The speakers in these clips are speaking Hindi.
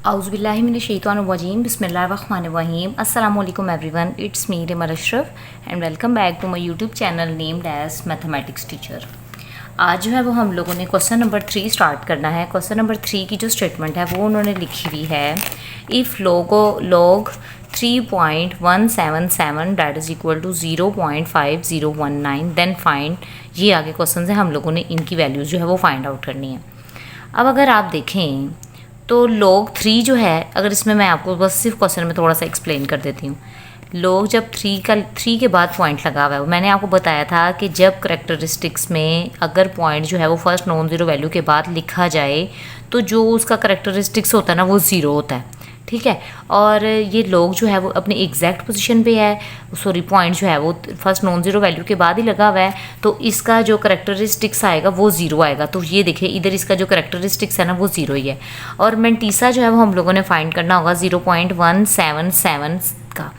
Auzubillahiminash-shaytanir-rajim. Bismillahir-rahmanir-rahim. Assalamu alaikum everyone. It's me Remal Ashraf and welcome back to my YouTube channel named as Mathematics Teacher. आज जो है वो हम लोगों ने क्वेश्चन नंबर 3 स्टार्ट करना है। क्वेश्चन नंबर 3 की जो स्टेटमेंट है वो उन्होंने लिखी हुई है, if log 3.177 that is equal to 0.5019 then find. ये आगे क्वेश्चन है, हम लोगों ने इनकी वैल्यूज़ जो है वो फाइंड आउट करनी है। अब अगर आप देखें तो log 3 जो है, अगर इसमें मैं आपको बस सिर्फ क्वेश्चन में थोड़ा सा एक्सप्लेन कर देती हूँ। log जब 3 के बाद पॉइंट लगा हुआ है, मैंने आपको बताया था कि जब करेक्टरिस्टिक्स में अगर पॉइंट जो है वो फर्स्ट नॉन ज़ीरो वैल्यू के बाद लिखा जाए तो जो उसका करेक्टरिस्टिक्स होता है ना वो ज़ीरो होता है, ठीक है। और ये log जो है वो अपनी एग्जैक्ट पोजीशन पे है, सॉरी पॉइंट जो है वो फर्स्ट नॉन ज़ीरो वैल्यू के बाद ही लगा हुआ है, तो इसका जो करेक्टरिस्टिक्स आएगा वो ज़ीरो आएगा। तो ये देखिए इधर इसका जो करेक्टरिस्टिक्स है ना वो ज़ीरो ही है। और मेंटीसा जो है वो हम लोगों ने फाइंड करना होगा 0.177 का।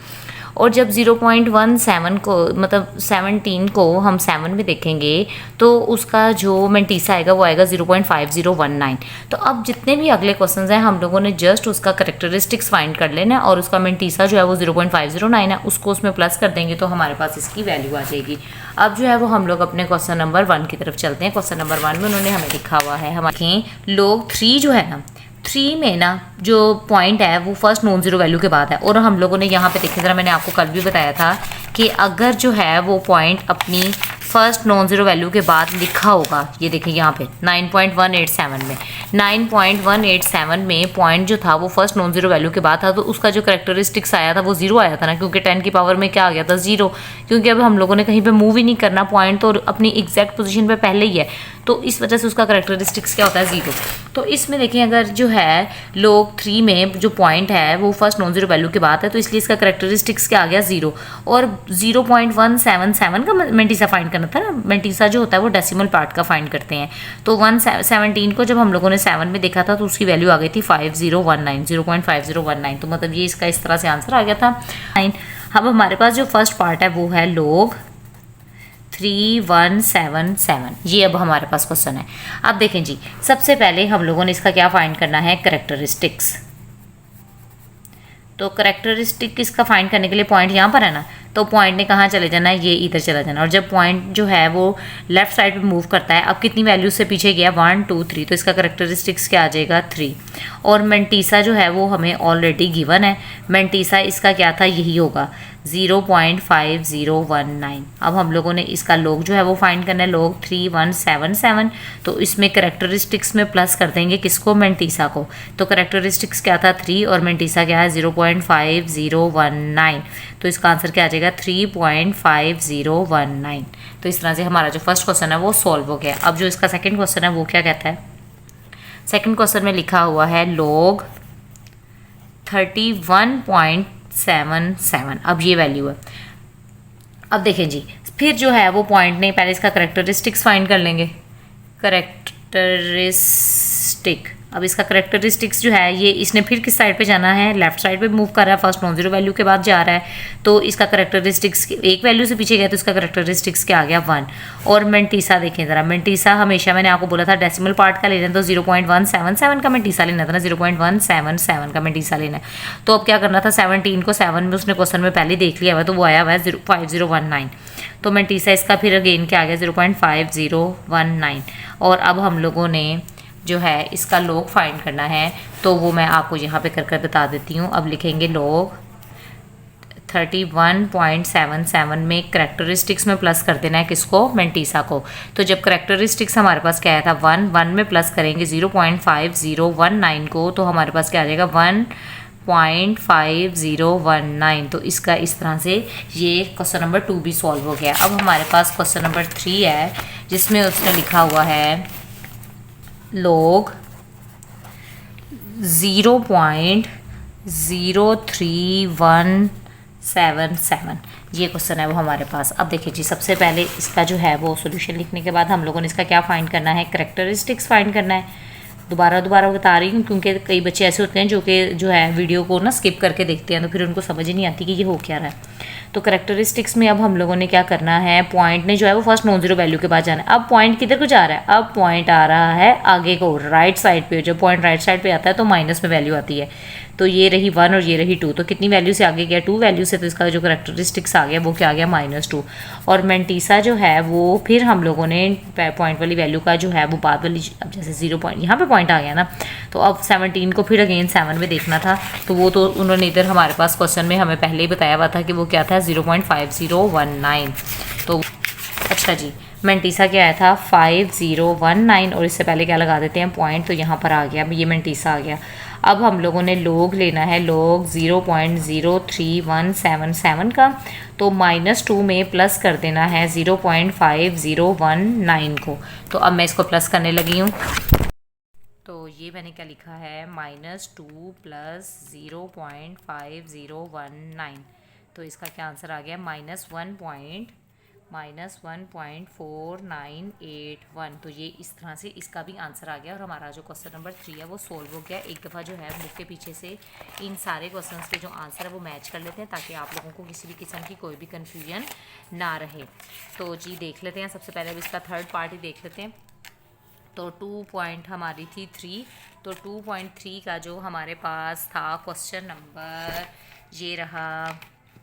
और जब 0.17 को मतलब 17 को हम 7 में देखेंगे तो उसका जो मेंटीसा आएगा वो आएगा 0.5019। तो अब जितने भी अगले क्वेश्चंस हैं हम लोगों ने जस्ट उसका करेक्टरिस्टिक्स फाइंड कर लेना और उसका मेंटीसा जो है वो 0.509 है, उसको उसमें प्लस कर देंगे तो हमारे पास इसकी वैल्यू आ जाएगी। अब जो है वो हम लोग अपने क्वेश्चन नंबर 1 की तरफ चलते हैं। क्वेश्चन नंबर 1 में उन्होंने हमें लिखा हुआ है, हमारे log 3 जो है ना 3 में ना जो पॉइंट है वो फर्स्ट नॉन ज़ीरो वैल्यू के बाद है। और हम लोगों ने यहाँ पे देखे ज़रा, मैंने आपको कल भी बताया था कि अगर जो है वो पॉइंट अपनी फर्स्ट नॉन ज़ीरो वैल्यू के बाद लिखा होगा, ये देखिए यहाँ पे 9.187 में 9.187 में पॉइंट जो था वो फर्स्ट नॉन ज़ीरो वैल्यू के बाद था, तो उसका जो करेक्टरिस्टिक्स आया था वो ज़ीरो आया था ना, क्योंकि 10 की पावर में क्या आ गया था ज़ीरो, क्योंकि अब हम लोगों ने कहीं पे मूव ही नहीं करना, पॉइंट तो अपनी एग्जैक्ट पोजीशन पे पहले ही है, तो इस वजह से उसका करेक्टरिस्टिक्स क्या होता है ज़ीरो। तो इसमें देखें अगर जो है log 3 में जो पॉइंट है वो फर्स्ट नॉन ज़ीरो वैल्यू के बाद है, तो इसलिए इसका करेक्टरिस्टिक्स क्या आ गया ज़ीरो। और 0.177 का मेंटीसा फाइंड करना था ना, मेंटीसा जो होता है वो डेसिमल पार्ट का फाइंड करते हैं। तो 117 को जब हम लोगों ने 7 में देखा था तो उसकी वैल्यू आ गई थी 0.5019। तो मतलब ये इसका इस तरह से आंसर आ गया था 9। अब हमारे पास जो फर्स्ट पार्ट है वो है log 3177, ये अब हमारे पास क्वेश्चन है। अब देखें जी, सबसे पहले हम लोगों ने इसका क्या फाइंड करना है, करेक्टरिस्टिक्स। तो करेक्टरिस्टिक इसका फाइंड करने के लिए पॉइंट यहाँ पर है ना, तो पॉइंट ने कहाँ चले जाना है, ये इधर चला जाना। और जब पॉइंट जो है वो लेफ्ट साइड पे मूव करता है, अब कितनी वैल्यू से पीछे गया 1 2 3, तो इसका करेक्टरिस्टिक्स क्या आ जाएगा 3। और मेंटीसा जो है वो हमें ऑलरेडी गिवन है, मेंटीसा इसका क्या था, यही होगा 0.5019। अब हम लोगों ने इसका log जो है वो फाइंड करना है log 3177, तो इसमें करेक्टरिस्टिक्स में प्लस कर देंगे किसको, मेंटीसा को। तो करेक्टरिस्टिक्स क्या था 3 और मेंटीसा क्या है 0.5019, तो इसका आंसर क्या आ जाएगा 3.5019। तो इस तरह से हमारा जो फर्स्ट क्वेश्चन है वो सॉल्व हो गया। अब जो इसका सेकंड क्वेश्चन है वो क्या कहता है, सेकंड क्वेश्चन में लिखा हुआ है log 31.77, अब ये वैल्यू है। अब देखें जी, फिर जो है वो पॉइंट ने पहले इसका करेक्टरिस्टिक्स फाइंड कर लेंगे, करेक्टरिस्टिक। अब इसका करेक्टरिस्टिक्स जो है ये इसने फिर किस साइड पे जाना है, लेफ्ट साइड पे मूव कर रहा है, फर्स्ट नॉन ज़ीरो वैल्यू के बाद जा रहा है, तो इसका करेक्टरिस्टिक्स एक वैल्यू से पीछे गया तो इसका करेक्टरिस्टिक्स क्या आ गया 1। और मेंटीसा देखें ज़रा, मेंटीसा हमेशा मैंने आपको बोला था डेसिमल पार्ट का लेना, तो 0.177 का मेंटीसा लेना था ना, 0.177 का मेंटीसा लेना है। तो अब क्या करना था, 17 को 7 में उसने क्वेश्चन में पहले देख लिया हुआ, तो वो आया हुआ है 5019, तो मेंटीसा इसका फिर अगेन क्या आ गया 0.5019। और अब हम लोगों ने जो है इसका log फाइंड करना है, तो वो मैं आपको यहाँ पे कर बता देती हूँ। अब लिखेंगे log 31.77 में करेक्टरिस्टिक्स में प्लस कर देना है किसको, मेंटीसा को। तो जब करेक्टरिस्टिक्स हमारे पास क्या आया था 1 में प्लस करेंगे 0.5019 को, तो हमारे पास क्या आ जाएगा 1.5019। तो इसका इस तरह से ये क्वेश्चन नंबर 2 भी सॉल्व हो गया। अब हमारे पास क्वेश्चन नंबर 3 है जिसमें उसने लिखा हुआ है log 0.03177, ये क्वेश्चन है वो हमारे पास। अब देखिए जी, सबसे पहले इसका जो है वो सॉल्यूशन लिखने के बाद हम लोगों ने इसका क्या फाइंड करना है, करेक्टरिस्टिक्स फाइंड करना है। दोबारा बता रही हूँ क्योंकि कई बच्चे ऐसे होते हैं जो है वीडियो को ना स्किप करके देखते हैं, तो फिर उनको समझ ही नहीं आती कि ये हो क्या रहा है। तो करेक्टरिस्टिक्स में अब हम लोगों ने क्या करना है, पॉइंट ने जो है वो फर्स्ट नॉन जीरो वैल्यू के पास जाना है। अब पॉइंट किधर को जा रहा है, अब पॉइंट आ रहा है आगे को, राइट साइड पे। जब पॉइंट राइट साइड पे आता है तो माइनस में वैल्यू आती है, तो ये रही 1 और ये रही 2, तो कितनी वैल्यू से आगे गया, 2 वैल्यू से, तो इसका जो करेक्टरिस्टिक्स आ गया वो क्या आ गया, -2। और मेंटीसा जो है वो फिर हम लोगों ने पॉइंट वाली वैल्यू का जो है वो बाद वाली, अब जैसे 0 पॉइंट यहाँ पे पॉइंट आ गया ना, तो अब 17 को फिर अगेन 7 में देखना था, तो वो तो उन्होंने इधर हमारे पास क्वेश्चन में हमें पहले ही बताया हुआ था कि वो क्या था, 0.5019। तो अच्छा जी, मेंटीसा क्या आया था 5019, और इससे पहले क्या लगा देते हैं पॉइंट, तो यहाँ पर आ गया, अब ये मेंटीसा आ गया। अब हम लोगों ने लोग लेना है, लोग 0.03177 का, तो -2 में प्लस कर देना है 0.5019 को। तो अब मैं इसको प्लस करने लगी हूँ, तो ये मैंने क्या लिखा है, -2 + 0.5019, तो इसका क्या आंसर आ गया, -1.4981। तो ये इस तरह से इसका भी आंसर आ गया, और हमारा जो क्वेश्चन नंबर 3 है वो सोल्व हो गया। एक दफ़ा जो है बुक के पीछे से इन सारे क्वेश्चंस के जो आंसर है वो मैच कर लेते हैं, ताकि आप लोगों को किसी भी किस्म की कोई भी कन्फ्यूजन ना रहे। तो जी देख लेते हैं, सबसे पहले अब इसका थर्ड पार्ट ही देख लेते हैं। तो 2 पॉइंट हमारी थी 3, तो 2.3 का जो हमारे पास था क्वेश्चन नंबर, ये रहा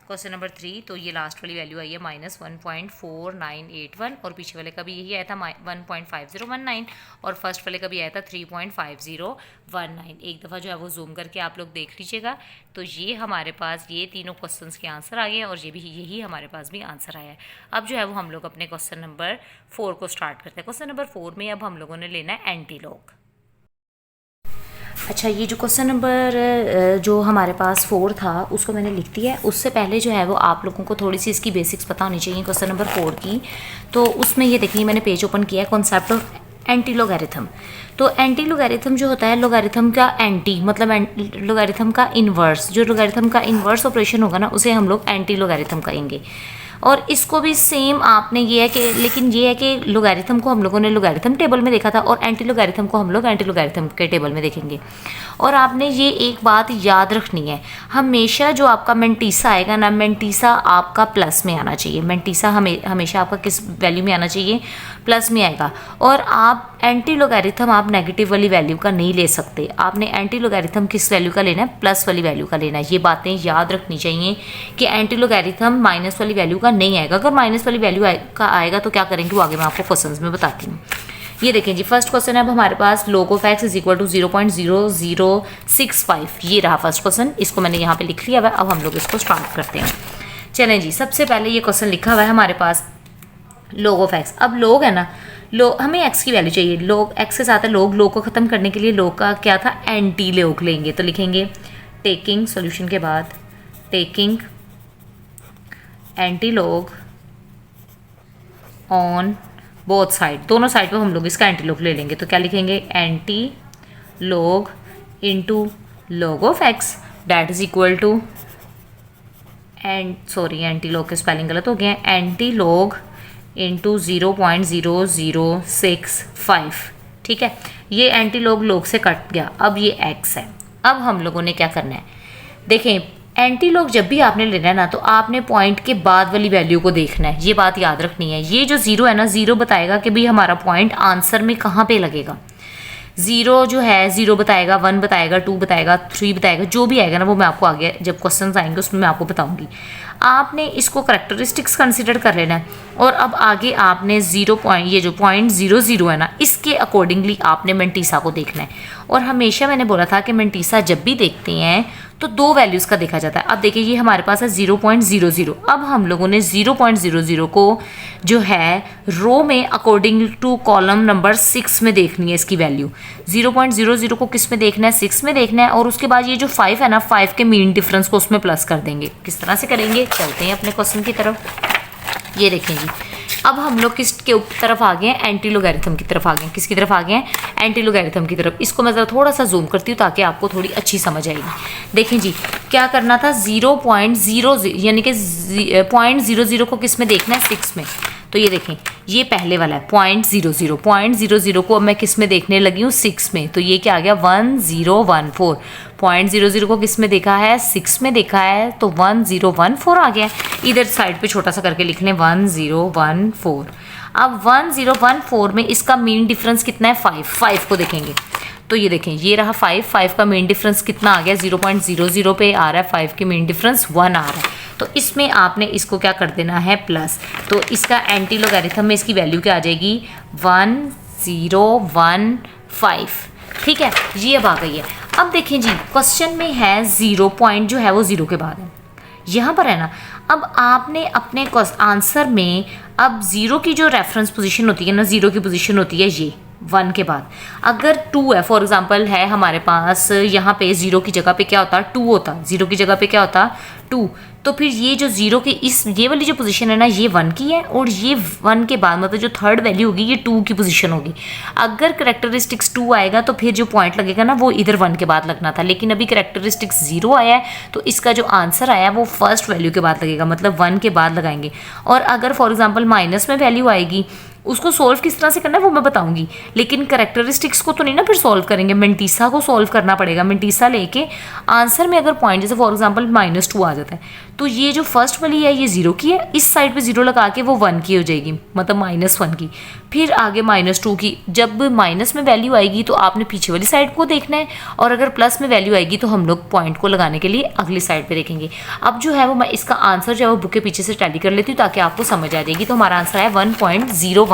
क्वेश्चन नंबर 3, तो ये लास्ट वाली वैल्यू आई है -1.4981, और पीछे वाले का भी यही आया था 1.5019, और फर्स्ट वाले का भी आया था 3.5019। एक दफ़ा जो है वो जूम करके आप लोग देख लीजिएगा। तो ये हमारे पास ये तीनों क्वेश्चंस के आंसर आ गए, और ये भी यही हमारे पास भी आंसर आया है। अब जो है वो हम लोग अपने क्वेश्चन नंबर 4 को स्टार्ट करते हैं। क्वेश्चन नंबर 4 में अब हम लोगों ने लेना है एंटीलॉग। अच्छा, ये जो क्वेश्चन नंबर जो हमारे पास 4 था उसको मैंने लिख दिया है। उससे पहले जो है वो आप लोगों को थोड़ी सी इसकी बेसिक्स पता होनी चाहिए क्वेश्चन नंबर 4 की। तो उसमें ये देखिए मैंने पेज ओपन किया है, कॉन्सेप्ट ऑफ एंटी लोगैरिथम। तो एंटी लोगैरिथम जो होता है, लोगैरिथम का एंटी मतलब लोगैरिथम का इन्वर्स, जो लोगैरिथम का इन्वर्स ऑपरेशन होगा ना उसे हम लोग एंटी लोगैरिथम कहेंगे। और इसको भी सेम आपने ये है कि, लेकिन ये है कि लोगैरिथम को हम लोगों ने लोगैरिथम टेबल में देखा था, और एंटी लोगैरिथम को हम लोग एंटी लोगैरिथम के टेबल में देखेंगे। और आपने ये एक बात याद रखनी है, हमेशा जो आपका मेंटीसा आएगा ना, मेंटीसा आपका प्लस में आना चाहिए। मेंटीसा हमेशा आपका किस वैल्यू में आना चाहिए, प्लस में आएगा। और आप एंटी लोगैरिथम आप नेगेटिव वाली वैल्यू का नहीं ले सकते, आपने एंटी लोगैरिथम किस वैल्यू का लेना है, प्लस वाली वैल्यू का लेना है। ये बातें याद रखनी चाहिए कि एंटी लोगैरिथम माइनस वाली वैल्यू का नहीं आएगा। अगर माइनस वाली वैल्यू का आएगा तो क्या करेंगे वो आगे मैं आपको क्वेश्चंस में बताती हूँ। ये देखें जी, फर्स्ट क्वेश्चन है अब हमारे पास, log of x = 0.0065। ये रहा फर्स्ट क्वेश्चन, इसको मैंने यहाँ पे लिख लिया हुआ है। अब हम लोग इसको स्टार्ट करते हैं। चलें जी, सबसे पहले ये क्वेश्चन लिखा हुआ है हमारे पास log of x। अब log है ना, हमें x की वैल्यू चाहिए, log x के साथ है log को ख़त्म करने के लिए log का क्या था, एंटी log लेंगे। तो लिखेंगे टेकिंग, सॉल्यूशन के बाद taking anti log on both side, दोनों साइड पे हम लोग इसका एंटी लॉग ले लेंगे। तो क्या लिखेंगे, anti log into log of x that is equal to anti log के स्पेलिंग गलत हो गए हैं, एंटी लॉग इंटू 0.0065। ठीक है, ये एंटी लॉग से कट गया। अब ये x है। अब हम लोगों ने क्या करना है, देखें एंटी लॉग जब भी आपने लेना है ना, तो आपने पॉइंट के बाद वाली वैल्यू को देखना है, ये बात याद रखनी है। ये जो 0 है ना, 0 बताएगा कि भाई हमारा पॉइंट आंसर में कहाँ पे लगेगा। 0 जो है 0 बताएगा, 1 बताएगा, 2 बताएगा, 3 बताएगा, जो भी आएगा ना वो मैं आपको आगे जब क्वेश्चन आएंगे उसमें मैं आपको बताऊंगी। आपने इसको करेक्टरिस्टिक्स कंसिडर कर लेना है, और अब आगे आपने 0 पॉइंट, ये जो .00 है ना, इसके अकॉर्डिंगली आपने मेंटीसा को देखना है। और हमेशा मैंने बोला था कि मेंटीसा जब भी देखते हैं तो 2 वैल्यूज़ का देखा जाता है। अब देखिए ये हमारे पास है 0.00। अब हम लोगों ने 0.00 को जो है रो में अकॉर्डिंग टू कॉलम नंबर 6 में देखनी है इसकी वैल्यू। 0.00 को किस में देखना है, 6 में देखना है। और उसके बाद ये जो 5 है ना, 5 के मीन डिफरेंस को उसमें प्लस कर देंगे। किस तरह से करेंगे, चलते हैं अपने क्वेश्चन की तरफ। ये देखें जी, अब हम लोग किसके तरफ आ गए हैं, एंटी लोगैरिथम की तरफ आ गए हैं। किसकी तरफ आ गए हैं, एंटी लोगैरिथम की तरफ। इसको मैं ज़रा थोड़ा सा जूम करती हूँ ताकि आपको थोड़ी अच्छी समझ आएगी। देखें जी, क्या करना था, 0.00 यानी कि 0.00 को किस में देखना है, 6 में। तो ये देखें, ये पहले वाला है 0.00, 0.00 को अब मैं किस में देखने लगी हूँ, 6 में, तो ये क्या आ गया 1014। 0.00 को किस में देखा है, 6 में देखा है, तो 1014 आ गया। इधर साइड पे छोटा सा करके लिख लें 1014। अब 1014 में इसका मीन डिफरेंस कितना है, 5 को देखेंगे तो ये देखें, ये रहा 5 का मीन डिफरेंस कितना आ गया, 0.00 पे आ रहा है, 5 की मीन डिफरेंस 1 आ रहा है। तो इसमें आपने इसको क्या कर देना है, प्लस, तो इसका एंटी लोगैरिथम में इसकी वैल्यू क्या आ जाएगी, 1015। ठीक है, ये अब आ गई है। अब देखें जी, क्वेश्चन में है 0 पॉइंट जो है वो 0 के बाद है, यहाँ पर है ना। अब आपने अपने आंसर में अब 0 की जो रेफरेंस पोजीशन होती है ना, 0 की पोजीशन होती है ये 1 के बाद। अगर 2 है, फॉर एग्जांपल है हमारे पास, यहाँ पे 0 की जगह पे क्या होता, 2 होता, 0 की जगह पे क्या होता, 2। तो फिर ये जो 0 की ये वाली जो पोजीशन है ना, ये 1 की है, और ये 1 के बाद मतलब जो थर्ड वैल्यू होगी ये 2 की पोजीशन होगी। अगर करेक्टरिस्टिक्स 2 आएगा तो फिर जो पॉइंट लगेगा ना वो इधर 1 के बाद लगना था, लेकिन अभी करेक्टरिस्टिक्स 0 आया है तो इसका जो आंसर आया वो फर्स्ट वैल्यू के बाद लगेगा, मतलब 1 के बाद लगाएंगे। और अगर फॉर एग्जाम्पल माइनस में वैल्यू आएगी, उसको सोल्व किस तरह से करना है वो मैं बताऊंगी, लेकिन करेक्टरिस्टिक्स को तो नहीं ना फिर सोल्व करेंगे, मेंटीसा को सोल्व करना पड़ेगा। मेंटीसा लेके आंसर में अगर पॉइंट जैसे फॉर एग्जांपल -2 आ जाता है, तो ये जो फर्स्ट वाली है ये 0 की है, इस साइड पे 0 लगा के वो 1 की हो जाएगी, मतलब -1 की। फिर आगे -2 की, जब माइनस में वैल्यू आएगी तो आपने पीछे वाली साइड को देखना है, और अगर प्लस में वैल्यू आएगी तो हम लोग पॉइंट को लगाने के लिए अगली साइड पे देखेंगे। अब जो है वो मैं इसका आंसर जो है वो बुक के पीछे से टैली कर लेती हूँ ताकि आपको समझ आ जाएगी। तो हमारा आंसर है 1.015।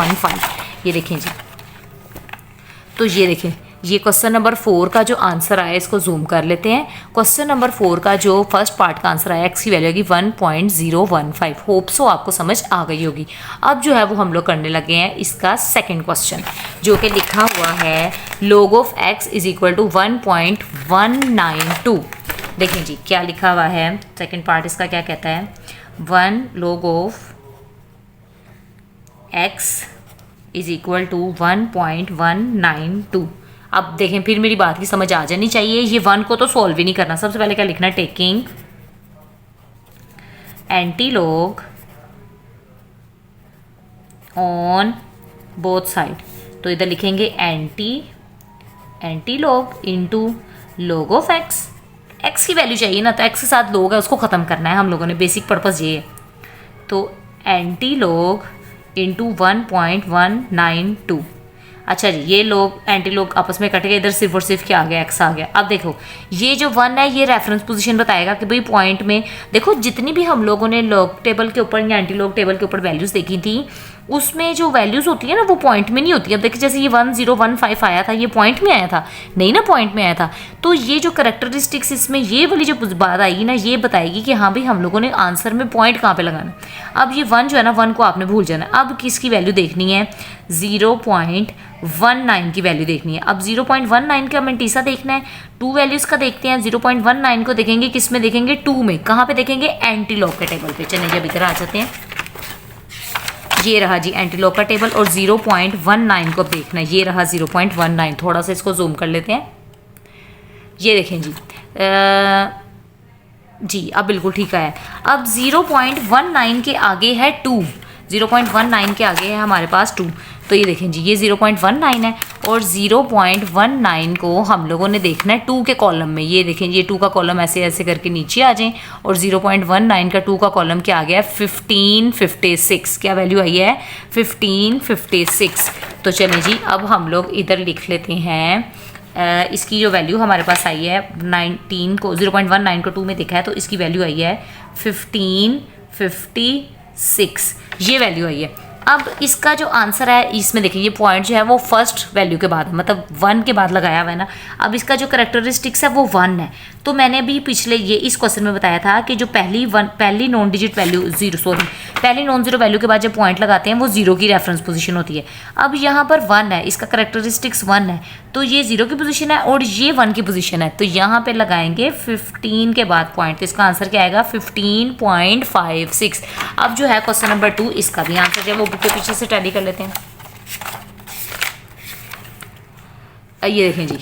ये देखें जी, तो ये देखें, ये क्वेश्चन नंबर 4 का जो आंसर आया, इसको जूम कर लेते हैं। क्वेश्चन नंबर 4 का जो फर्स्ट पार्ट का आंसर आया, एक्स की वैल्यू होगी 1.015। होप सो आपको समझ आ गई होगी। अब जो है वो हम लोग करने लगे हैं इसका सेकंड क्वेश्चन, जो कि लिखा हुआ है log of x is equal to 1.192। देखें जी क्या लिखा हुआ है, सेकंड पार्ट इसका क्या कहता है, 1 log of x is equal to 1.192। अब देखें, फिर मेरी बात की समझ आ जानी चाहिए, ये 1 को तो सॉल्व ही नहीं करना। सबसे पहले क्या लिखना है, taking anti log on both side. तो इधर लिखेंगे anti log into log of x। x की वैल्यू चाहिए ना, तो x के साथ log है उसको ख़त्म करना है हम लोगों ने, बेसिक पर्पज़ ये है। तो एंटी लॉग इंटू 1.192। अच्छा जी, ये लोग एंटी लोग आपस में कट गए, इधर सिर्फ और सिर्फ क्या आ गया, x आ गया। अब देखो ये जो 1 है ये रेफरेंस पोजीशन बताएगा कि भाई पॉइंट में देखो, जितनी भी हम लोगों ने लॉग टेबल के ऊपर या एंटी लॉग टेबल के ऊपर वैल्यूज़ देखी थी, उसमें जो वैल्यूज़ होती है ना वो पॉइंट में नहीं होती। अब देखिए जैसे ये 1015 आया था, ये पॉइंट में आया था नहीं ना, पॉइंट में आया था। तो ये जो करेक्टरिस्टिक्स इसमें ये वाली जो बात आएगी ना, ये बताएगी कि हाँ भाई हम लोगों ने आंसर में पॉइंट कहाँ पे लगाना। अब ये 1 जो है ना, 1 को आपने भूल जाना। अब किसकी वैल्यू देखनी है, 0.19 की वैल्यू देखनी है। अब 0.19 का मेंटीसा देखना है, 2 वैल्यूज़ का देखते हैं। 0.19 को देखेंगे किस में देखेंगे, 2 में। कहाँ पे देखेंगे, एंटी लॉग के टेबल पे। चलिए अभी इधर आ जाते हैं, ये रहा जी एंटी लॉग का टेबल, और 0.19 को देखना है, ये रहा 0.19। थोड़ा सा इसको जूम कर लेते हैं, ये देखें जी जी अब बिल्कुल ठीक है। अब 0.19 के आगे है 2, 0.19 के आगे है हमारे पास 2। तो ये देखें जी, ये 0.19 है, और 0.19 को हम लोगों ने देखना है 2 के कॉलम में। ये देखें, ये 2 का कॉलम ऐसे ऐसे करके नीचे आ जाएं, और 0.19 का 2 का कॉलम क्या आ गया है, 1556। क्या वैल्यू आई है, 1556। तो चलें जी, अब हम लोग इधर लिख लेते हैं इसकी जो वैल्यू हमारे पास आई है 19 को 0.19 को 2 में देखा है, तो इसकी वैल्यू आई है 1556। ये वैल्यू आई है। अब इसका जो आंसर है, इसमें देखिए ये पॉइंट जो है वो फर्स्ट वैल्यू के बाद, मतलब 1 के बाद लगाया हुआ है ना। अब इसका जो करेक्टरिस्टिक्स है वो 1 है। तो मैंने भी पिछले ये इस क्वेश्चन में बताया था कि जो पहली नॉन डिजिट वैल्यू पहली नॉन जीरो वैल्यू के बाद जब पॉइंट लगाते हैं वो 0 की रेफरेंस पोजीशन होती है। अब यहाँ पर 1 है, इसका करेक्टरिस्टिक्स 1 है, तो ये 0 की पोजीशन है और ये 1 की पोजीशन है। तो यहाँ पे लगाएंगे 15 के बाद पॉइंट, तो इसका आंसर क्या आएगा, 15.56। अब जो है क्वेश्चन नंबर 2, इसका भी आंसर जो है वो बुक के पीछे से टैली कर लेते हैं। ये देखें जी,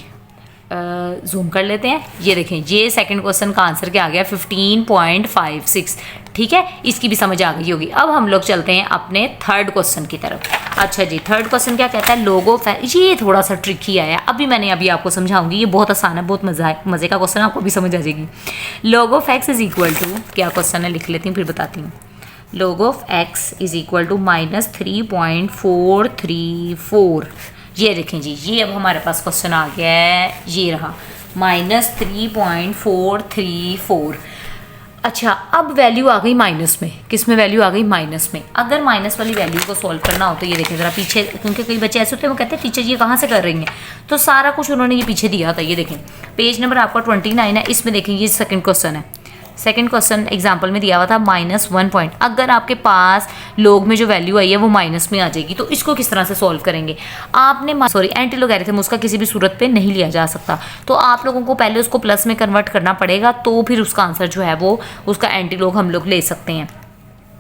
जूम कर लेते हैं। ये देखें, ये सेकंड क्वेश्चन का आंसर क्या आ गया 15.56। ठीक है, इसकी भी समझ आ गई होगी। अब हम लोग चलते हैं अपने थर्ड क्वेश्चन की तरफ। अच्छा जी, थर्ड क्वेश्चन क्या कहता है, लोग ऑफ एक्स। ये थोड़ा सा ट्रिकी आया, अभी आपको समझाऊंगी। ये बहुत आसान है, बहुत मज़े का क्वेश्चन, आपको भी समझ आ जाएगी। Log of x is equal to, क्या क्वेश्चन है लिख लेती हूँ फिर बताती हूँ। log of x is equal to -3.434। ये देखें जी, ये अब हमारे पास क्वेश्चन आ गया है, ये रहा -3.434। अच्छा, अब वैल्यू आ गई माइनस में। किस में वैल्यू आ गई? माइनस में। अगर माइनस वाली वैल्यू को सॉल्व करना हो तो ये देखें ज़रा पीछे, क्योंकि कई बच्चे ऐसे होते हैं वो कहते हैं टीचर ये कहाँ से कर रही हैं, तो सारा कुछ उन्होंने ये पीछे दिया था। ये देखें पेज नंबर आपका 29 है, इसमें देखें ये सेकंड क्वेश्चन है। सेकंड क्वेश्चन एग्जाम्पल में दिया हुआ था -1 पॉइंट। अगर आपके पास लोग में जो वैल्यू आई है वो माइनस में आ जाएगी, तो इसको किस तरह से सॉल्व करेंगे? आपने एंटी लोगैरिथम उसका किसी भी सूरत पे नहीं लिया जा सकता, तो आप लोगों को पहले उसको प्लस में कन्वर्ट करना पड़ेगा, तो फिर उसका आंसर जो है वो उसका एंटी लोग हम लोग ले सकते हैं।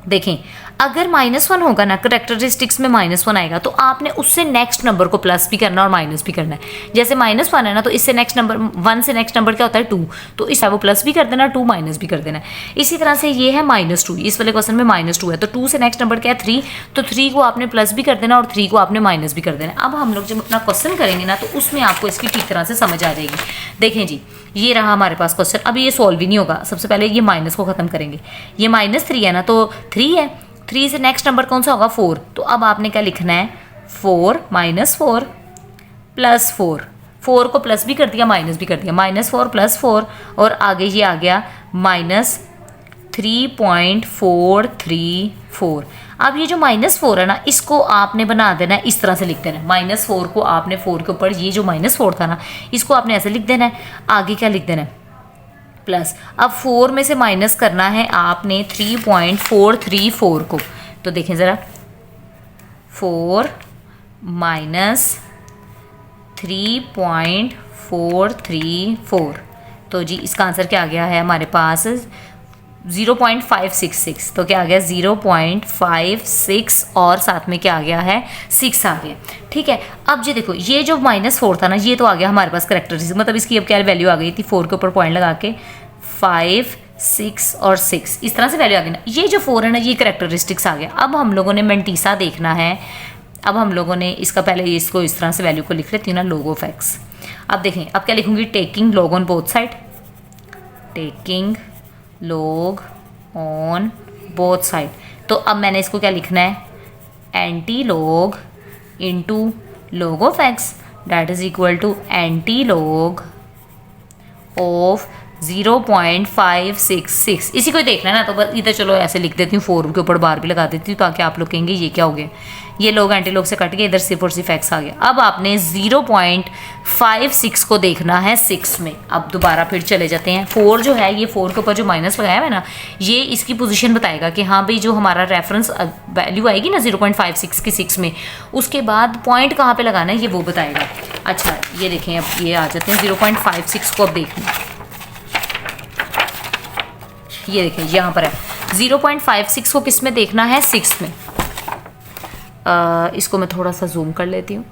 देखें, अगर -1 होगा ना, करेक्टरिस्टिक्स में -1 आएगा, तो आपने उससे नेक्स्ट नंबर को प्लस भी करना और माइनस भी करना है। जैसे -1 है ना, तो इससे नेक्स्ट नंबर 1 से नेक्स्ट नंबर क्या होता है 2, तो इसका वो प्लस भी कर देना, 2 माइनस भी कर देना है। इसी तरह से ये है -2, इस वाले क्वेश्चन में -2 है, तो 2 से नेक्स्ट नंबर क्या है 3, तो 3 को आपने प्लस भी कर देना और 3 को आपने माइनस भी कर देना। अब हम लोग जब अपना क्वेश्चन करेंगे ना, तो उसमें आपको इसकी ठीक तरह से समझ आ जाएगी। देखें जी, ये रहा हमारे पास क्वेश्चन। अभी ये सॉल्व भी नहीं होगा, सबसे पहले ये माइनस को खत्म करेंगे। ये -3 है ना, तो 3 है, 3 से नेक्स्ट नंबर कौन सा होगा 4, तो अब आपने क्या लिखना है 4 -4 प्लस 4, 4 को प्लस भी कर दिया माइनस भी कर दिया, -4 + 4, और आगे ये आ गया -3.434। अब ये जो -4 है ना, इसको आपने बना देना है, इस तरह से लिख देना है। -4 को आपने 4 के ऊपर, ये जो -4 था ना, इसको आपने ऐसे लिख देना है। आगे क्या लिख देना है प्लस। अब 4 में से माइनस करना है आपने 3.434 को, तो देखें ज़रा 4 - 3.434, तो जी इसका आंसर क्या आ गया है हमारे पास 0.566। तो क्या आ गया 0.56 और साथ में क्या आ गया है 6 आ गया। ठीक है, अब जी देखो, ये जो -4 था ना, ये तो आ गया हमारे पास करेक्टरिस्टिक, मतलब इसकी अब क्या वैल्यू आ गई थी 4 के ऊपर पॉइंट लगा के 5, 6 और 6, इस तरह से वैल्यू आ गई ना। ये जो 4 है ना, ये करेक्टरिस्टिक्स आ गया। अब हम लोगों ने मेंटीसा देखना है। अब हम लोगों ने इसका पहले इसको इस तरह से वैल्यू को लिख लेती हूँ ना, log of x। अब देखें, अब क्या लिखूंगी, taking log on both side, taking log on both side. तो अब मैंने इसको क्या लिखना है, anti log into log of x, that is equal to anti log of 0.566। इसी को देखना है ना, तो बस इधर चलो ऐसे लिख देती हूँ, 4 के ऊपर बार भी लगा देती हूँ, ताकि आप लोग कहेंगे ये क्या हो गया, ये लोग एंटी लोग से कट गए, इधर सिर्फ और सिर्फ एक्स आ गया। अब आपने 0.56 को देखना है 6 में। अब दोबारा फिर चले जाते हैं, 4 जो है, ये 4 के ऊपर जो माइनस लगाया है ना, ये इसकी पोजीशन बताएगा कि हाँ भाई जो हमारा रेफरेंस वैल्यू आएगी ना 0.56 की 6 में, उसके बाद पॉइंट कहाँ पे लगाना है ये वो बताएगा। अच्छा, ये देखें, अब ये आ जाते हैं 0.56 को। अब देखना, ये देखें यहाँ पर है 0.56 को किस में देखना है 6 में। इसको मैं थोड़ा सा जूम कर लेती हूँ।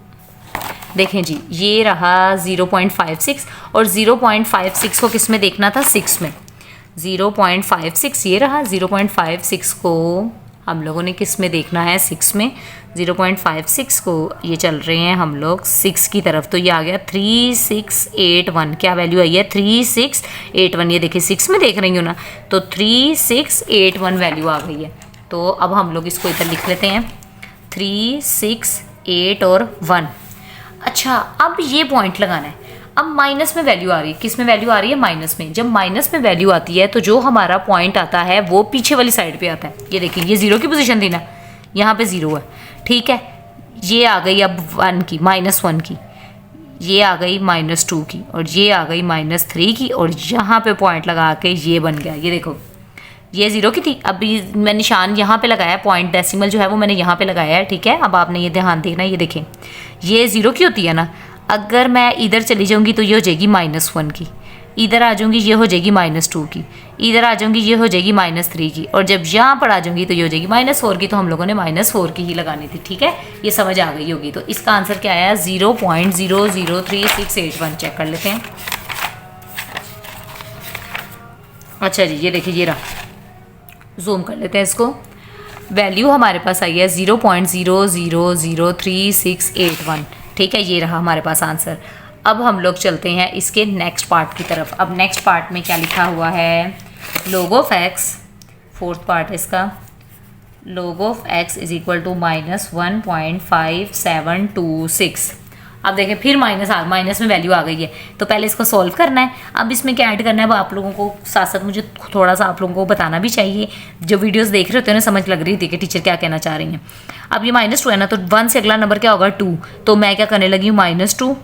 देखें जी, ये रहा 0.56 और 0.56 को किस में देखना था 6 में। 0.56 ये रहा, 0.56 को हम लोगों ने किस में देखना है 6 में। 0.56 को ये चल रहे हैं हम लोग 6 की तरफ, तो ये आ गया 3681। क्या वैल्यू आई है 3681। ये देखिए 6 में देख रही हूँ ना, तो 3681 वैल्यू आ गई है। तो अब हम लोग इसको इधर लिख लेते हैं 3, 6, 8 और 1। अच्छा, अब ये पॉइंट लगाना है। अब माइनस में वैल्यू आ रही है, किस में वैल्यू आ रही है माइनस में। जब माइनस में वैल्यू आती है तो जो हमारा पॉइंट आता है वो पीछे वाली साइड पे आता है। ये देखिए, ये 0 की पोजीशन थी ना, यहाँ पे 0 है। ठीक है, ये आ गई अब 1 की, -1 की, ये आ गई -2 की, और ये आ गई -3 की, और यहाँ पे पॉइंट लगा के ये बन गया। ये देखो, ये 0 की थी, अभी मैं निशान यहाँ पे लगाया, पॉइंट डेसिमल जो है वो मैंने यहाँ पे लगाया है। ठीक है, अब आपने ये ध्यान देखना, ये देखें, ये 0 की होती है ना, अगर मैं इधर चली जाऊँगी तो ये हो जाएगी -1 की, इधर आ जाऊंगी ये हो जाएगी -2 की, इधर आ जाऊंगी ये हो जाएगी -3 की, और जब यहाँ पर आ जाऊंगी तो ये हो जाएगी -4 की। तो हम लोगों ने -4 की ही लगानी थी, ठीक है, ये समझ आ गई होगी। तो इसका आंसर क्या आया, 0.003681। चेक कर लेते हैं। अच्छा जी, ये देखिए, ये रहा, जूम कर लेते हैं इसको। वैल्यू हमारे पास आई है 0.000368 ठीक है, ये रहा हमारे पास आंसर। अब हम लोग चलते हैं इसके नेक्स्ट पार्ट की तरफ। अब नेक्स्ट पार्ट में क्या लिखा हुआ है, log of x, fourth part है इसका, log of x is equal to -1.5726। अब देखें फिर माइनस में वैल्यू आ गई है, तो पहले इसको सॉल्व करना है। अब इसमें क्या ऐड करना है वो आप लोगों को साथ साथ मुझे थोड़ा सा आप लोगों को बताना भी चाहिए। जो वीडियोस देख रहे होते हैं ना, समझ लग रही थी कि टीचर क्या कहना चाह रही हैं। अब ये -2 है ना, तो 1 से अगला नंबर क्या होगा, 2। तो मैं क्या करने लगी हूँ, -2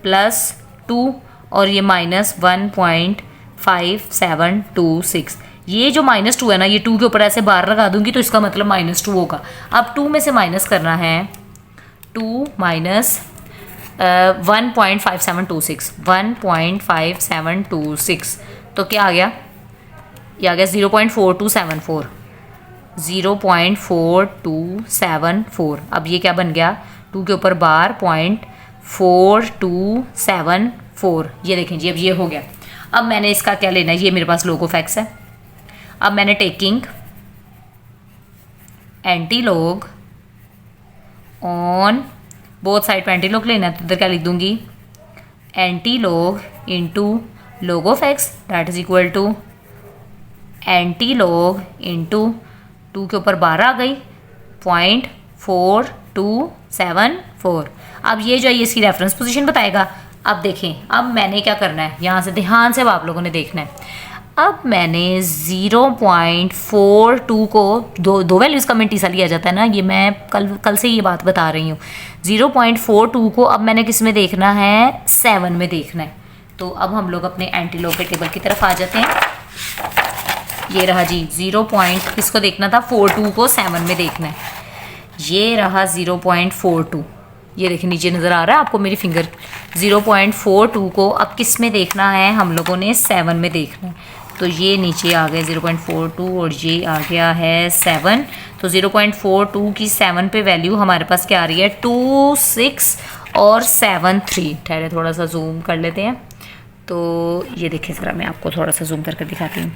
+ 2 और ये -1.5726। ये जो -2 है ना, ये 2 के ऊपर ऐसे बार लगा दूंगी तो इसका मतलब -2 होगा। अब 2 में से माइनस करना है, 2 माइनस 1.5726 तो क्या आ गया, ये आ गया 0.4274, 0.4274। अब ये क्या बन गया, 2 के ऊपर बार 0.4274। ये देखें जी, अब ये हो गया। अब मैंने इसका क्या लेना है, ये मेरे पास log ऑफ x है। अब मैंने taking anti log on both side पे एंटी लॉग लेना है, तो इधर क्या लिख दूंगी, anti log into log of x that is equal to anti log into 2 के ऊपर 12 आ गई 0.4274। अब ये जो है इसकी रेफरेंस पोजीशन बताएगा। अब देखें, अब मैंने क्या करना है, यहाँ से ध्यान से अब आप लोगों ने देखना है। अब मैंने 0.42 को दो वैल्यूज़ का में टीसा लिया जाता है ना, ये मैं कल से ये बात बता रही हूँ। 0.42 को अब मैंने किस में देखना है, 7 में देखना है। तो अब हम लोग अपने एंटी लॉग के टेबल की तरफ आ जाते हैं। ये रहा जी, 0. किसको देखना था, 42 को 7 में देखना है। ये रहा 0.42, ये देखिए नीचे नज़र आ रहा है आपको मेरी फिंगर। 0.42 को अब किस में देखना है, हम लोगों ने 7 में देखना है। तो ये नीचे आ गया 0.42 और ये आ गया है 7। तो 0.42 की 7 पे वैल्यू हमारे पास क्या आ रही है, 26 और 73। ठहरे थोड़ा सा जूम कर लेते हैं। तो ये देखिए ज़रा, मैं आपको थोड़ा सा जूम करके दिखाती हूँ।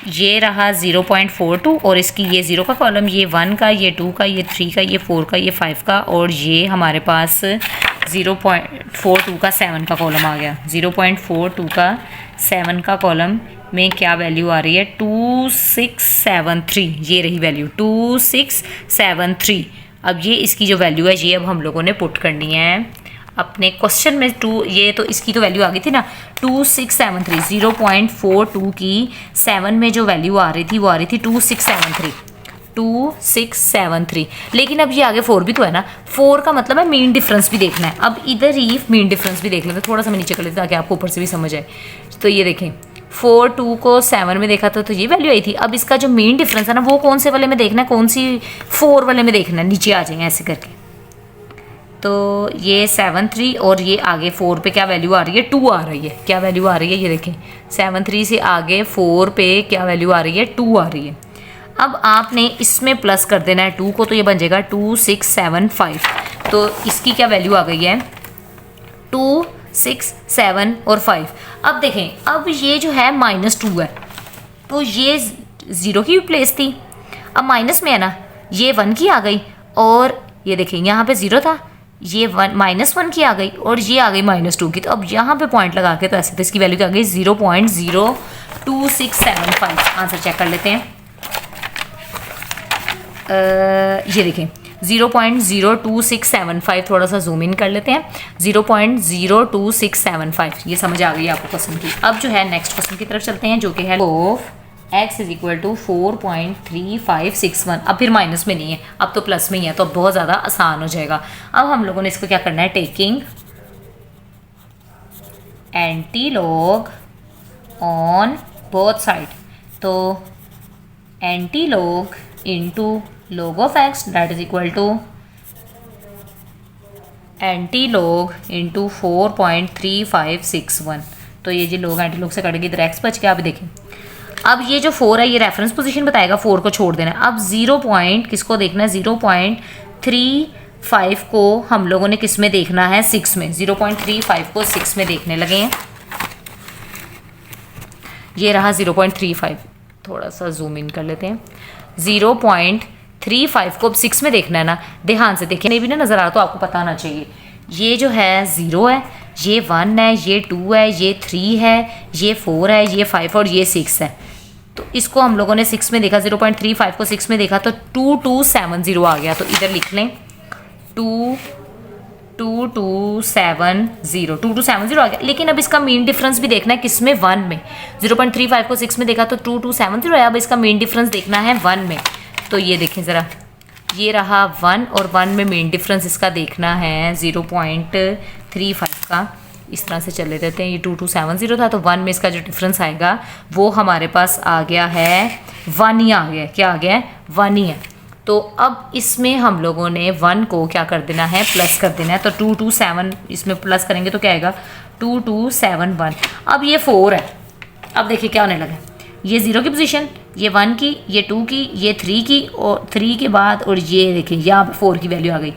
ये रहा 0.42 और इसकी ये 0 का कॉलम, ये 1 का, ये 2 का, ये 3 का, ये 4 का, ये 5 का, और ये हमारे पास 0.42 का 7 का कॉलम आ गया। 0.42 का 7 का कॉलम में क्या वैल्यू आ रही है, 2673। ये रही वैल्यू 2673। अब ये इसकी जो वैल्यू है, ये अब हम लोगों ने पुट करनी है अपने क्वेश्चन में। ये तो इसकी तो वैल्यू आ गई थी ना, 2673। 0.42 की 7 में जो वैल्यू आ रही थी वो आ रही थी 2673। लेकिन अब ये आगे 4 भी तो है ना, 4 का मतलब है मीन डिफरेंस भी देखना है। अब इधर ही मीन डिफरेंस भी देख लेते, थोड़ा सा मैं नीचे कर लेते ताकि आपको ऊपर से भी समझ आए। तो ये देखें, 42 को 7 में देखा था तो ये वैल्यू आई थी। अब इसका जो मीन डिफरेंस है ना, वो कौन से वाले में देखना है, कौन सी 4 वाले में देखना है। नीचे आ जाएंगे ऐसे करके। तो ये 73 और ये आगे 4 पे क्या वैल्यू आ रही है, 2 आ रही है। क्या वैल्यू आ रही है, ये देखें, 73 से आगे 4 पे क्या वैल्यू आ रही है, 2 आ रही है। अब आपने इसमें प्लस कर देना है 2 को, तो ये बन जाएगा 2675। तो इसकी क्या वैल्यू आ गई है, 2, 6, 7 और 5। अब देखें, अब ये जो है -2 है, तो ये 0 की भी प्लेस थी। अब माइनस में है ना, ये 1 की आ गई, और ये देखें यहाँ पे 0 था, ये -1 की आ गई, और ये आ गई -2 की। तो अब यहाँ पे पॉइंट लगा के तो ऐसे, तो इसकी वैल्यू क्या आ गई, 0.02675। आंसर चेक कर लेते हैं। ये देखें 0.02675। थोड़ा सा जूम इन कर लेते हैं। 0.02675, ये समझ आ गई आपको क्वेश्चन की। अब जो है नेक्स्ट क्वेश्चन की तरफ चलते हैं, जो कि है of x is equal to 4.3561। अब फिर माइनस में नहीं है, अब तो प्लस में ही है, तो अब बहुत ज़्यादा आसान हो जाएगा। अब हम लोगों ने इसको क्या करना है, taking anti log on both side. तो anti log into log of x that is equal to anti log into 4.3561। तो ये जो लोग एंटी लोग से कट गए, इधर एक्स बच गया। अब देखें, अब ये जो 4 है ये रेफरेंस पोजीशन बताएगा, 4 को छोड़ देना है। अब 0 पॉइंट किसको देखना है, 0.35 को हम लोगों ने किस में देखना है, 6 में। 0.35 को 6 में देखने लगे हैं। ये रहा 0.35, थोड़ा सा जूम इन कर लेते हैं। 0.35 को अब 6 में देखना है ना, ध्यान से देखिए, नहीं भी ना नज़र आ रहा तो आपको पता होना चाहिए। ये जो है 0 है, ये 1 है, ये 2 है, ये 3 है, ये 4 है, ये 5 और ये 6 है। तो इसको हम लोगों ने 6 में देखा, 0.35 को 6 में देखा तो 2270 आ गया। तो इधर लिख लें 2270 आ गया। लेकिन अब इसका मेन डिफरेंस भी देखना है, किसमें, 1 में। 0.35 को 6 में देखा तो 2270 है। अब इसका मेन डिफरेंस देखना है 1 में। तो ये देखें ज़रा, ये रहा 1 और 1 में मेन डिफरेंस इसका देखना है 0.35 का। इस तरह से चले रहते हैं। ये 2270 था तो 1 में इसका जो डिफरेंस आएगा वो हमारे पास आ गया है 1 ही आ गया। क्या आ गया है, 1 ही है। तो अब इसमें हम लोगों ने 1 को क्या कर देना है, प्लस कर देना है। तो 227 इसमें प्लस करेंगे तो क्या आएगा, 2271। अब ये 4 है, अब देखिए क्या होने लगा, ये 0 की पोजीशन, ये 1 की, ये 2 की, ये 3 की, और 3 के बाद और ये देखिए यहाँ पे 4 की वैल्यू आ गई।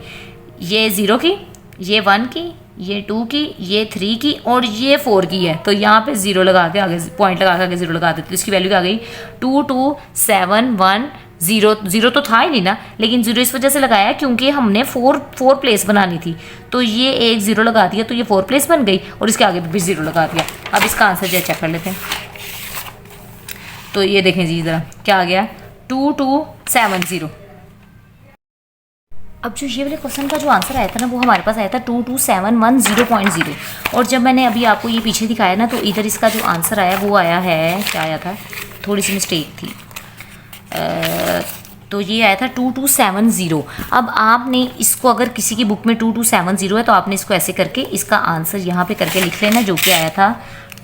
ये 0 की, ये 1 की, ये 2 की, ये 3 की और ये 4 की है। तो यहाँ पे 0 लगा के आगे, पॉइंट लगा के आगे 0 लगा देते, तो इसकी वैल्यू आ गई 2271। 0 तो था ही नहीं ना, लेकिन 0 इस वजह से लगाया क्योंकि हमने 4 प्लेस बनानी थी। तो ये एक 0 लगा दिया तो ये 4 प्लेस बन गई और इसके आगे भी 0 लगा दिया। अब इसका आंसर जो चेक कर लेते हैं। तो ये देखें जी ज़रा क्या आ गया, 2270। अब जो ये वाले क्वेश्चन का जो आंसर आया था ना वो हमारे पास आया था 22710.0। और जब मैंने अभी आपको ये पीछे दिखाया ना तो इधर इसका जो आंसर आया वो आया है, क्या आया था, थोड़ी सी मिस्टेक थी, तो ये आया था 2270। अब आपने इसको, अगर किसी की बुक में 2270 है तो आपने इसको ऐसे करके इसका आंसर यहाँ पे करके लिख लेना, जो कि आया था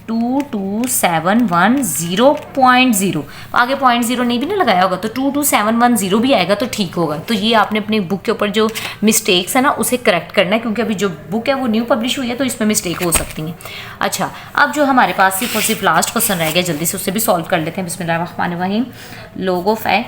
22710.0। आगे 0.0 नहीं भी ना लगाया होगा तो 22710 भी आएगा तो ठीक होगा। तो ये आपने अपनी बुक के ऊपर जो मिस्टेक्स है ना उसे करेक्ट करना है, क्योंकि अभी जो बुक है वो न्यू पब्लिश हुई है तो इसमें मिस्टेक हो सकती है। अच्छा, अब जो हमारे पास सिर्फ और सिर्फ लास्ट क्वेश्चन रह गया, जल्दी से उससे भी सॉल्व कर लेते हैं। बिस्मिल्लाहिर्रहमानिर्रहीम। log of x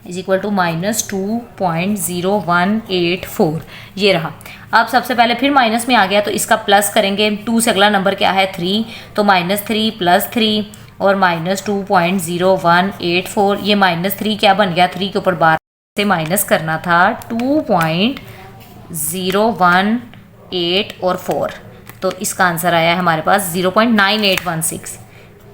is equal to -2.0184, ये रहा। अब सबसे पहले फिर माइनस में आ गया तो इसका प्लस करेंगे। 2 से अगला नंबर क्या है, 3, तो -3 + 3 और -2.0184। ये -3 क्या बन गया, 3 के ऊपर 12 से माइनस करना था 2.018 और 4। तो इसका आंसर आया है हमारे पास 0.9816।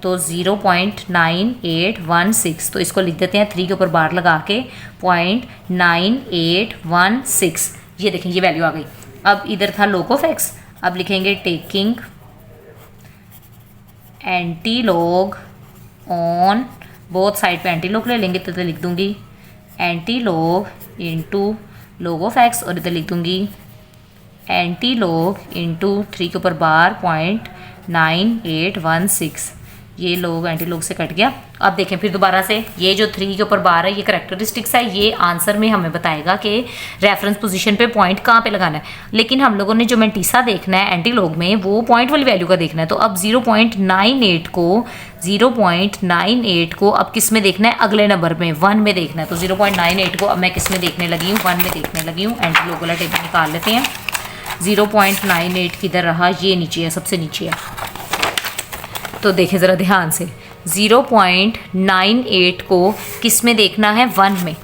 तो 0.9816, तो इसको लिख देते हैं 3 के ऊपर बार लगा के 0.9816। ये देखें ये वैल्यू आ गई। अब इधर था log ऑफ x, अब लिखेंगे taking anti log on, both side पे एंटी लॉग ले लेंगे तो लिख दूंगी anti log into log of x, और इधर लिख दूंगी एंटी लॉग इंटू 3 के ऊपर बार 0.9816। ये लोग एंटी लोग से कट गया। अब देखें फिर दोबारा से, ये जो 3 के ऊपर बार है ये करेक्टरिस्टिक्स है, ये आंसर में हमें बताएगा कि रेफरेंस पोजीशन पे पॉइंट कहाँ पे लगाना है। लेकिन हम लोगों ने जो मेंटीसा देखना है एंटी लोग में वो पॉइंट वाली वैल्यू का देखना है। तो अब 0.98 को अब किस में देखना है, अगले नंबर में 1 में देखना है। तो 0.98 को अब मैं किस में देखने लगी हूँ, 1 में देखने लगी हूँ। एंटी लोग वाला टेबल निकाल लेते हैं। 0.98 किधर रहा, ये नीचे है, सबसे नीचे है। तो देखें ज़रा ध्यान से, 0.98 को किस में देखना है, 1 में।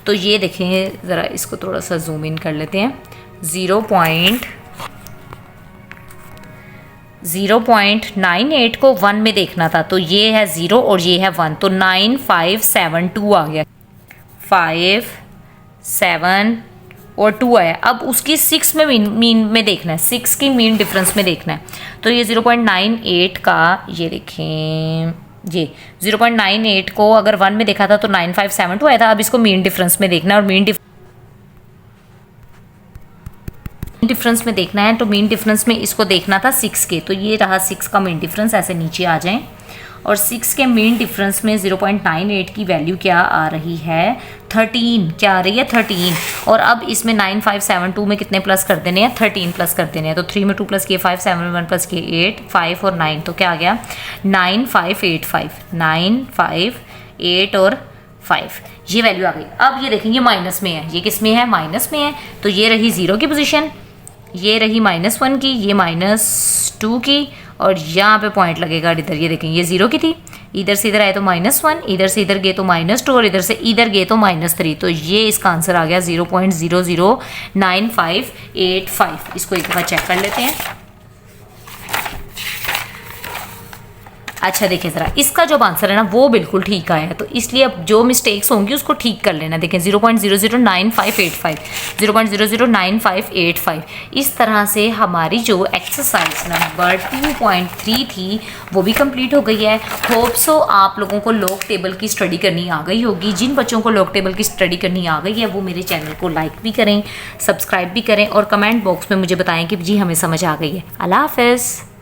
तो ये देखें ज़रा, इसको थोड़ा सा जूम इन कर लेते हैं। 0.98 को 1 में देखना था, तो ये है 0 और ये है 1, तो 9572 आ गया। 5, 7 और 2 आया। अब उसकी 6 में मीन में देखना है, 6 की मीन डिफरेंस में देखना है। तो ये 0.98 का, ये देखें, ये 0.98 को अगर 1 में देखा था तो 9572 आया था। अब इसको मीन डिफरेंस में देखना है, और मीन डिफरेंस में देखना है। तो मीन डिफरेंस में इसको देखना था 6 के, तो ये रहा 6 का मीन डिफरेंस। ऐसे नीचे आ जाएं और 6 के मीन डिफरेंस में 0.98 की वैल्यू क्या आ रही है, 13 क्या आ रही है 13। और अब इसमें 9572 में कितने प्लस कर देने हैं 13 प्लस कर देने हैं। तो 3 में 2 प्लस किए 5, 7 में 1 प्लस किए 8, 5 और 9 तो क्या आ गया 9585, 9, 5, 8 और 5 ये वैल्यू आ गई। अब ये देखेंगे माइनस में है, ये किस में है माइनस में है। तो ये रही 0 की पोजीशन, ये रही -1 की, ये -2 की और यहाँ पे पॉइंट लगेगा इधर। ये देखें ये 0 की थी, इधर से इधर आए तो -1, इधर से इधर गए तो -2 और इधर से इधर गए तो -3। तो ये इसका आंसर आ गया 0.009585। इसको एक दफ़ा चेक कर लेते हैं। अच्छा देखें ज़रा, इसका जो आंसर है ना वो बिल्कुल ठीक आया है। तो इसलिए अब जो मिस्टेक्स होंगी उसको ठीक कर लेना। देखें 0.009585, 0.009585। इस तरह से हमारी जो एक्सरसाइज नंबर 2.3 थी वो भी कंप्लीट हो गई है। होप सो आप लोगों को लॉग टेबल की स्टडी करनी आ गई होगी। जिन बच्चों को लॉग टेबल की स्टडी करनी आ गई है वो मेरे चैनल को लाइक भी करें, सब्सक्राइब भी करें और कमेंट बॉक्स में मुझे बताएं कि जी हमें समझ आ गई है। अल्लाह हाफ़िज़।